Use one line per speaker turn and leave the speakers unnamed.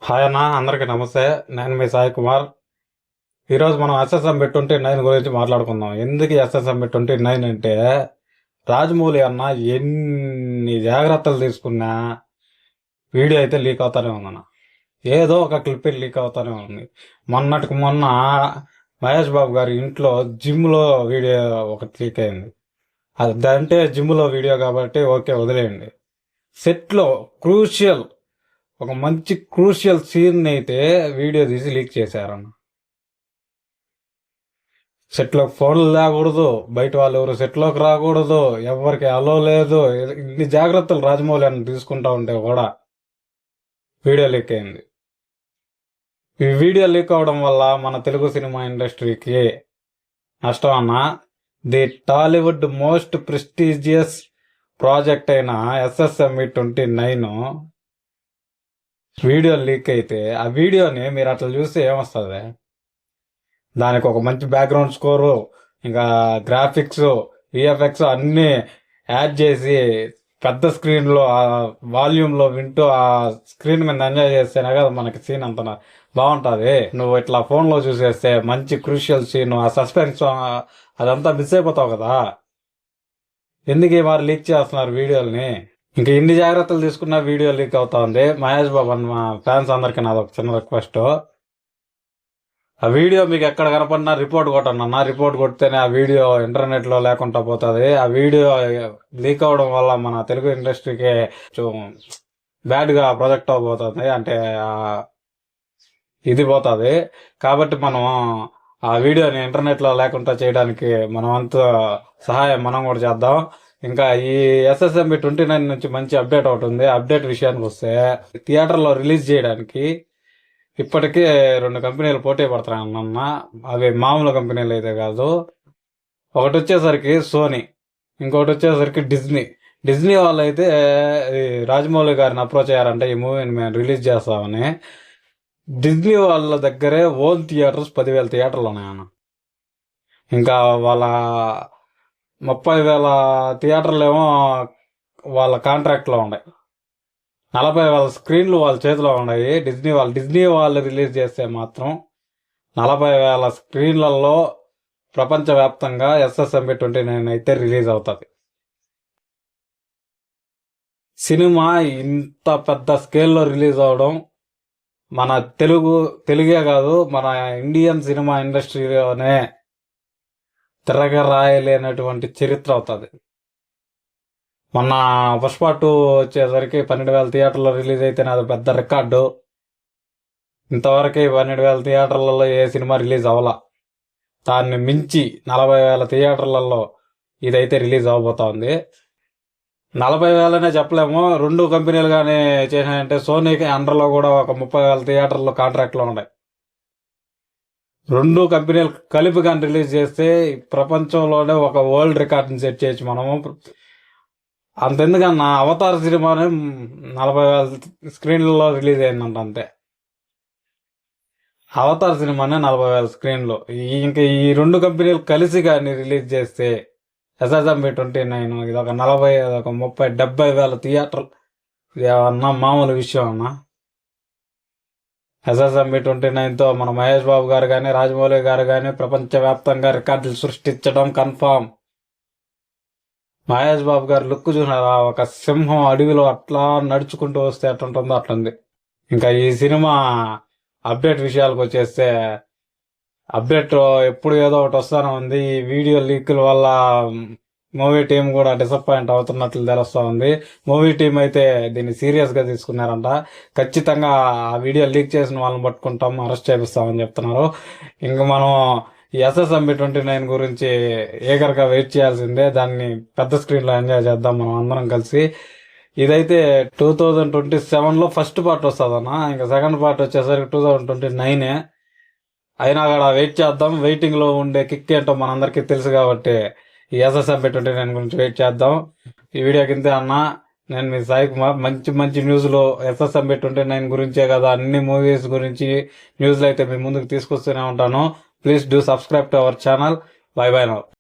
Hi అన్న, అందరికీ నమస్తే. నేను మీ సాయి కుమార్. ఈరోజు మనం ఎస్ఎస్ఎంబి 29 గురించి మాట్లాడుకుందాం. ఎందుకు ఎస్ఎస్ఎంబి 29 అంటే రాజమౌళి అన్న ఎన్ని జాగ్రత్తలు తీసుకున్నా వీడియో అయితే లీక్ అవుతానే ఉందన్న. ఏదో ఒక క్లిప్ లీక్ అవుతానే ఉంది. మొన్నటికి మొన్న మహేష్ బాబు గారి ఇంట్లో జిమ్లో వీడియో ఒకటి లీక్ అయింది. అదంటే జిమ్లో వీడియో కాబట్టి ఓకే, వదిలేయండి. సెట్లో క్రూషియల్ ఒక మంచి క్రూషియల్ సీన్ అయితే వీడియో తీసి లీక్ చేశారన్న. సెట్లోకి ఫోన్లు లేకూడదు, బయట వాళ్ళు ఎవరు సెట్లోకి రాకూడదు, ఎవరికి అలో లేదు. ఇన్ని జాగ్రత్తలు రాజమౌళి అని తీసుకుంటా ఉంటే కూడా వీడియో లీక్ అయింది. ఈ వీడియో లీక్ అవడం వల్ల మన తెలుగు సినిమా ఇండస్ట్రీకి నష్టం అన్న. The Tollywood most prestigious project అయిన ఎస్ఎస్ఎంఈ 29 వీడియో లీక్ అయితే ఆ వీడియోని మీరు అట్లా చూస్తే ఏమొస్తుంది? దానికి ఒక మంచి బ్యాక్గ్రౌండ్ స్కోరు, ఇంకా గ్రాఫిక్స్, విఎఫ్ఎక్స్ అన్నీ యాడ్ చేసి పెద్ద స్క్రీన్లో ఆ వాల్యూమ్లో వింటూ ఆ స్క్రీన్ మీద ఎంజాయ్ చేస్తేనే కదా మనకి సీన్ అంత బాగుంటుంది. నువ్వు ఇట్లా ఫోన్లో చూసేస్తే మంచి క్రూషియల్ సీన్, ఆ సస్పెన్స్ అదంతా మిస్ అయిపోతావు కదా. ఎందుకు ఈ వారు లీక్ చేస్తున్నారు వీడియోల్ని? ఇంకా ఇన్ని జాగ్రత్తలు తీసుకున్న వీడియో లీక్ అవుతా ఉంది. మహేష్ బాబు అన్న ఫ్యాన్స్ అందరికీ నాది ఒక చిన్న రిక్వెస్ట్. ఆ వీడియో మీకు ఎక్కడ కనపడినా రిపోర్ట్ కొట్టండి అన్న. రిపోర్ట్ కొడితేనే ఆ వీడియో ఇంటర్నెట్లో లేకుండా పోతుంది. ఆ వీడియో లీక్ అవడం వల్ల మన తెలుగు ఇండస్ట్రీకి బ్యాడ్గా ప్రొజెక్ట్ అవబోతుంది, అంటే ఇది పోతుంది. కాబట్టి మనం ఆ వీడియోని ఇంటర్నెట్లో లేకుండా చేయడానికి మనం అంత సహాయం మనం కూడా చేద్దాం. ఇంకా ఈ ఎస్ఎస్ఎంబి 29 నుంచి మంచి అప్డేట్ ఒకటి ఉంది. అప్డేట్ విషయానికి వస్తే థియేటర్లో రిలీజ్ చేయడానికి ఇప్పటికే 2 కంపెనీలు పోటీ పడుతున్నాయన్న. అవి మామూలు కంపెనీలు అయితే కాదు. ఒకటి వచ్చేసరికి సోనీ, ఇంకొకటి వచ్చేసరికి డిజ్నీ వాళ్ళు అయితే రాజమౌళి గారిని అప్రోచ్ అయ్యారంటే ఈ మూవీని మేము రిలీజ్ చేస్తామని. డిజ్నీ వాళ్ళ దగ్గరే ఓన్ థియేటర్స్ 10,000 థియేటర్లు ఉన్నాయన్న. ఇంకా వాళ్ళ 30,000 థియేటర్లు ఏమో వాళ్ళ కాంట్రాక్ట్లో ఉన్నాయి. 40,000 స్క్రీన్లు వాళ్ళ చేతిలో ఉన్నాయి. డిజ్నీ వాళ్ళు రిలీజ్ చేస్తే మాత్రం 40,000 స్క్రీన్లలో ప్రపంచవ్యాప్తంగా ఎస్ఎస్ఎంబి 29 అయితే రిలీజ్ అవుతుంది. సినిమా ఇంత పెద్ద స్కేల్లో రిలీజ్ అవడం మన తెలుగే కాదు, మన ఇండియన్ సినిమా ఇండస్ట్రీలోనే తిరగరాయలేనటువంటి చరిత్ర అవుతుంది. మొన్న పుష్ప 2 వచ్చేసరికి 12,000 థియేటర్లో రిలీజ్ అయితేనే అది పెద్ద రికార్డు. ఇంతవరకు 12,000 థియేటర్లలో ఏ సినిమా రిలీజ్ అవ్వాల. దాన్ని మించి 40,000 థియేటర్లలో ఇదైతే రిలీజ్ అవబోతా ఉంది. 40,000 చెప్పలేము, 2 కంపెనీలు కానీ చేసినాయంటే సోనీకి అండర్లో కూడా ఒక 30,000 థియేటర్లు కాంట్రాక్ట్లో ఉన్నాయి. 2 కంపెనీలు కలిపి కానీ రిలీజ్ చేస్తే ప్రపంచంలోనే ఒక వరల్డ్ రికార్డ్ని సెట్ చేయొచ్చు మనము. అంతెందుకన్నా అవతార్ సినిమానే 40,000 స్క్రీన్లలో రిలీజ్ అయిందంట. అంతే, అవతార్ సినిమానే 40,000 స్క్రీన్లు. ఇంకా ఈ 2 కంపెనీలు కలిసి కానీ రిలీజ్ చేస్తే ఎస్ఎస్ఎంబి 29 ఇది ఒక 40, ఒక 30, 70,000 థియేటర్లు. ఏమన్నా మామూలు విషయం అన్నా? ఎస్ఎస్ఎంబి 29తో మన మహేష్ బాబు గారు కానీ రాజమౌళి గారు కానీ ప్రపంచవ్యాప్తంగా రికార్డులు సృష్టించడం కన్ఫామ్. మహేష్ బాబు గారు లుక్ చూసినారా? ఒక సింహం అడవిలో అట్లా నడుచుకుంటూ వస్తే అట్లుంటుందో అట్లుంది. ఇంకా ఈ సినిమా అప్డేట్ విషయాలకు వచ్చేస్తే అప్డేట్ ఎప్పుడు ఏదో ఒకటి వస్తానే ఉంది. ఈ వీడియో లీకుల వల్ల మూవీ టీం కూడా డిసప్పాయింట్ అవుతున్నట్లు తెలుస్తూ ఉంది. మూవీ టీం అయితే దీన్ని సీరియస్గా తీసుకున్నారంట. ఖచ్చితంగా ఆ వీడియో లీక్ చేసిన వాళ్ళని పట్టుకుంటాం, అరెస్ట్ చేపిస్తామని చెప్తున్నారు. ఇంకా మనం ఈ ఎస్ఎస్ఎంబి 29 గురించి ఏగర్గా వెయిట్ చేయాల్సిందే. దాన్ని పెద్ద స్క్రీన్లో ఎంజాయ్ చేద్దాం మనం అందరం కలిసి. ఇదైతే 2027లో ఫస్ట్ పార్ట్ వస్తుందన్న. ఇంకా సెకండ్ పార్ట్ వచ్చేసరికి 2029 అయినా కూడా వెయిట్ చేద్దాం. వెయిటింగ్లో ఉండే కిక్ ఏంటో మనందరికీ తెలుసు కాబట్టి ఈ ఎస్ఎస్ఎంబి 29 గురించి వెయిట్ చేద్దాం. ఈ వీడియో కింద అన్న, నేను మీ సాయి కుమార్. మంచి మంచి న్యూస్లో ఎస్ఎస్ఎంబి 29 గురించే కదా, అన్ని మూవీస్ గురించి న్యూస్లు అయితే మీ ముందుకు తీసుకొస్తూనే ఉంటాను. Please do subscribe to our channel. By by now.